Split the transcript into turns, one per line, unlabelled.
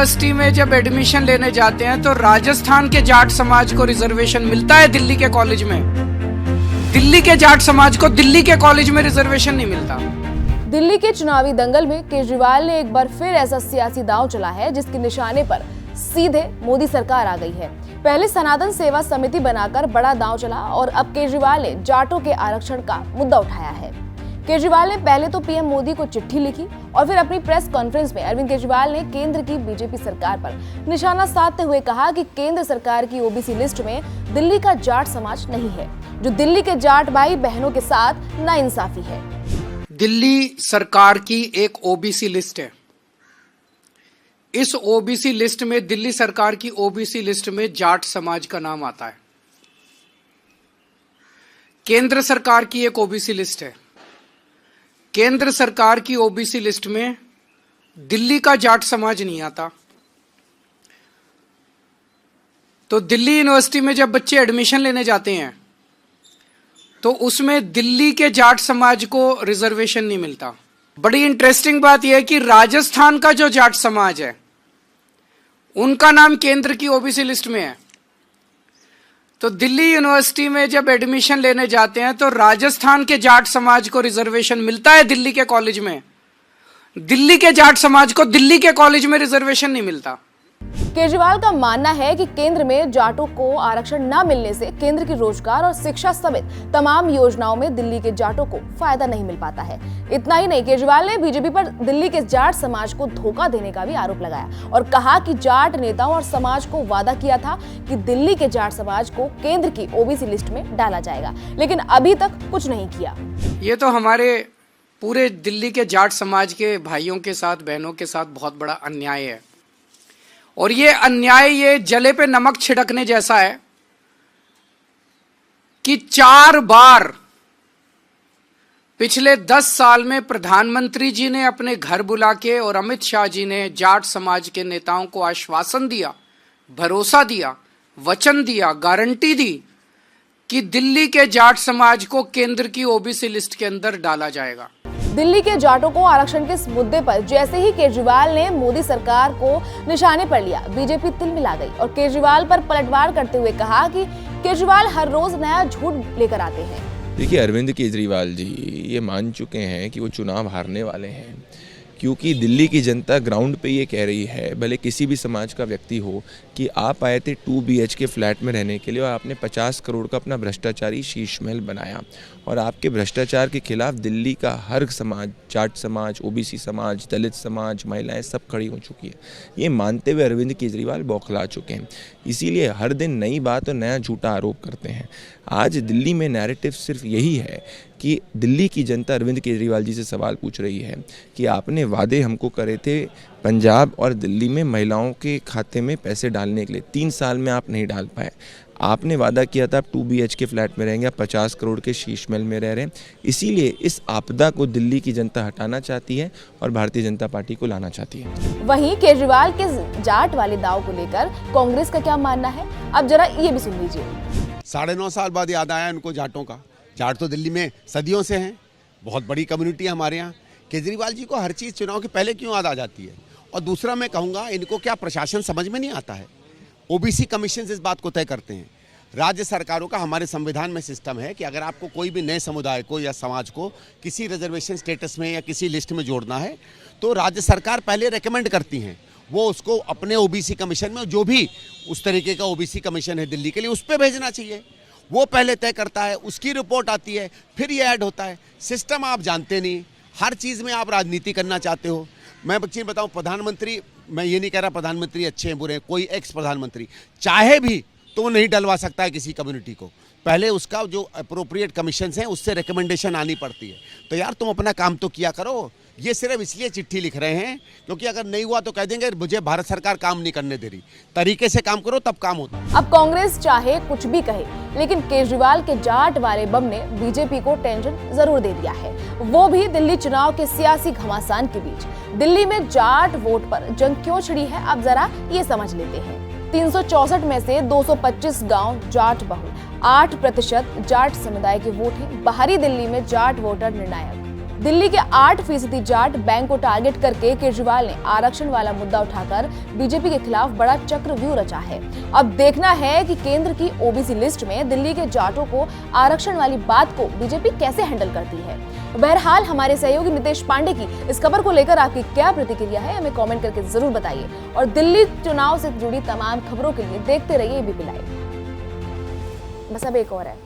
University में जब admission लेने जाते हैं तो राजस्थान के जाट समाज को रिजर्वेशन मिलता है दिल्ली के कॉलेज में। दिल्ली के जाट समाज को दिल्ली के कॉलेज में रिजर्वेशन नहीं मिलता।
दिल्ली के चुनावी दंगल में केजरीवाल ने एक बार फिर ऐसा सियासी दांव चला है जिसके निशाने पर सीधे मोदी सरकार आ गई है। पहले सनातन सेवा समिति बनाकर बड़ा दांव चला और अब केजरीवाल ने जाटों के आरक्षण का मुद्दा उठाया है। केजरीवाल ने पहले तो पीएम मोदी को चिट्ठी लिखी और फिर अपनी प्रेस कॉन्फ्रेंस में अरविंद केजरीवाल ने केंद्र की बीजेपी सरकार पर निशाना साधते हुए कहा कि केंद्र सरकार की ओबीसी लिस्ट में दिल्ली का जाट समाज नहीं है, जो दिल्ली के जाट भाई बहनों के साथ नाइंसाफी है।
दिल्ली सरकार की एक ओबीसी लिस्ट है। इस ओबीसी लिस्ट में, दिल्ली सरकार की ओबीसी लिस्ट में जाट समाज का नाम आता है। केंद्र सरकार की एक ओबीसी लिस्ट है। केंद्र सरकार की ओबीसी लिस्ट में दिल्ली का जाट समाज नहीं आता। तो दिल्ली यूनिवर्सिटी में जब बच्चे एडमिशन लेने जाते हैं तो उसमें दिल्ली के जाट समाज को रिजर्वेशन नहीं मिलता। बड़ी इंटरेस्टिंग बात यह है कि राजस्थान का जो जाट समाज है उनका नाम केंद्र की ओबीसी लिस्ट में है। तो दिल्ली यूनिवर्सिटी में जब एडमिशन लेने जाते हैं तो राजस्थान के जाट समाज को रिजर्वेशन मिलता है दिल्ली के कॉलेज में। दिल्ली के जाट समाज को दिल्ली के कॉलेज में रिजर्वेशन नहीं मिलता।
केजरीवाल का मानना है कि केंद्र में जाटों को आरक्षण न मिलने से केंद्र की रोजगार और शिक्षा समेत तमाम योजनाओं में दिल्ली के जाटों को फायदा नहीं मिल पाता है। इतना ही नहीं, केजरीवाल ने बीजेपी पर दिल्ली के जाट समाज को धोखा देने का भी आरोप लगाया और कहा कि जाट नेताओं और समाज को वादा किया था कि दिल्ली के जाट समाज को केंद्र की ओबीसी लिस्ट में डाला जाएगा, लेकिन अभी तक कुछ नहीं किया।
ये तो हमारे पूरे दिल्ली के जाट समाज के भाइयों के साथ, बहनों के साथ बहुत बड़ा अन्याय है। और ये अन्याय ये जले पे नमक छिड़कने जैसा है कि 4 बार पिछले 10 साल में प्रधानमंत्री जी ने अपने घर बुला के और अमित शाह जी ने जाट समाज के नेताओं को आश्वासन दिया, भरोसा दिया, वचन दिया, गारंटी दी कि दिल्ली के जाट समाज को केंद्र की ओबीसी लिस्ट के अंदर डाला जाएगा।
दिल्ली के जाटों को आरक्षण के इस मुद्दे पर जैसे ही केजरीवाल ने मोदी सरकार को निशाने पर लिया, बीजेपी तिलमिला गई और केजरीवाल पर पलटवार करते हुए कहा कि केजरीवाल हर रोज नया झूठ लेकर आते हैं।
देखिए, अरविंद केजरीवाल जी ये मान चुके हैं कि वो चुनाव हारने वाले हैं, क्योंकि दिल्ली की जनता ग्राउंड पे ये कह रही है, भले किसी भी समाज का व्यक्ति हो, कि आप आए थे 2 BHK फ्लैट में रहने के लिए और आपने 50 करोड़ का अपना भ्रष्टाचारी शीश महल बनाया और आपके भ्रष्टाचार के खिलाफ दिल्ली का हर समाज, जाट समाज, ओबीसी समाज, दलित समाज, महिलाएं सब खड़ी हो चुकी है। ये मानते हुए अरविंद केजरीवाल बौखला चुके हैं, इसीलिए हर दिन नई बात और नया झूठा आरोप करते हैं। आज दिल्ली में नैरेटिव सिर्फ यही है कि दिल्ली की जनता अरविंद केजरीवाल जी से सवाल पूछ रही है कि आपने वादे हमको करे थे पंजाब और दिल्ली में महिलाओं के खाते में पैसे डालने के लिए, 3 साल में आप नहीं डाल पाए। आपने वादा किया था आप 2 BHK फ्लैट में रहेंगे, आप 50 करोड़ के शीश महल में रह रहे हैं। इसीलिए इस आपदा को दिल्ली की जनता हटाना चाहती है और भारतीय जनता पार्टी को लाना चाहती है।
वहीं केजरीवाल के जाट वाले दाव को लेकर कांग्रेस का क्या मानना है, अब जरा ये भी सुन लीजिए।
9.5 साल बाद याद आया इनको जाटों का। जाट तो दिल्ली में सदियों से हैं, बहुत बड़ी कम्युनिटी है हमारे यहाँ। केजरीवाल जी को हर चीज़ चुनाव के पहले क्यों याद आ जाती है? और दूसरा मैं कहूँगा, इनको क्या प्रशासन समझ में नहीं आता है? ओबीसी कमीशन इस बात को तय करते हैं। राज्य सरकारों का हमारे संविधान में सिस्टम है कि अगर आपको कोई भी नए समुदाय को या समाज को किसी रिजर्वेशन स्टेटस में या किसी लिस्ट में जोड़ना है तो राज्य सरकार पहले रेकमेंड करती हैं, वो उसको अपने ओबीसी कमीशन में, जो भी उस तरीके का ओबीसी कमीशन है दिल्ली के लिए, उस पर भेजना चाहिए। वो पहले तय करता है, उसकी रिपोर्ट आती है, फिर ये ऐड होता है। सिस्टम आप जानते नहीं, हर चीज़ में आप राजनीति करना चाहते हो। मैं बच्ची बताऊं, प्रधानमंत्री, मैं ये नहीं कह रहा प्रधानमंत्री अच्छे हैं बुरे हैं, कोई एक्स प्रधानमंत्री चाहे भी तो वो नहीं डलवा सकता है किसी कम्युनिटी को। पहले उसका जो अप्रोप्रिएट कमीशंस हैं उससे रिकमेंडेशन आनी पड़ती है। तो यार तुम अपना काम तो किया करो। ये सिर्फ इसलिए चिट्ठी लिख रहे हैं क्योंकि अगर नहीं हुआ तो कह देंगे मुझे भारत सरकार काम नहीं करने दे रही। तरीके से काम करो तब काम होता है।
अब कांग्रेस चाहे कुछ भी कहे, लेकिन केजरीवाल के जाट वाले बम ने बीजेपी को टेंशन जरूर दे दिया है, वो भी दिल्ली चुनाव के सियासी घमासान के बीच। दिल्ली में जाट वोट पर जंग क्यों छिड़ी है, अब जरा ये समझ लेते हैं। 364 में से 225 गांव जाट बहुल, 8% जाट समुदाय के वोट हैं। बाहरी दिल्ली में जाट वोटर निर्णायक। दिल्ली के 8% जाट बैंक को टारगेट करके केजरीवाल ने आरक्षण वाला मुद्दा उठाकर बीजेपी के खिलाफ बड़ा चक्रव्यूह रचा है। अब देखना है कि केंद्र की ओबीसी लिस्ट में दिल्ली के जाटों को आरक्षण वाली बात को बीजेपी कैसे हैंडल करती है। बहरहाल हमारे सहयोगी नितेश पांडे की इस खबर को लेकर आपकी क्या प्रतिक्रिया है, हमें कमेंट करके जरूर बताइए। और दिल्ली चुनाव से जुड़ी तमाम खबरों के लिए देखते रहिए एबीपी लाइव। बस अब एक और है।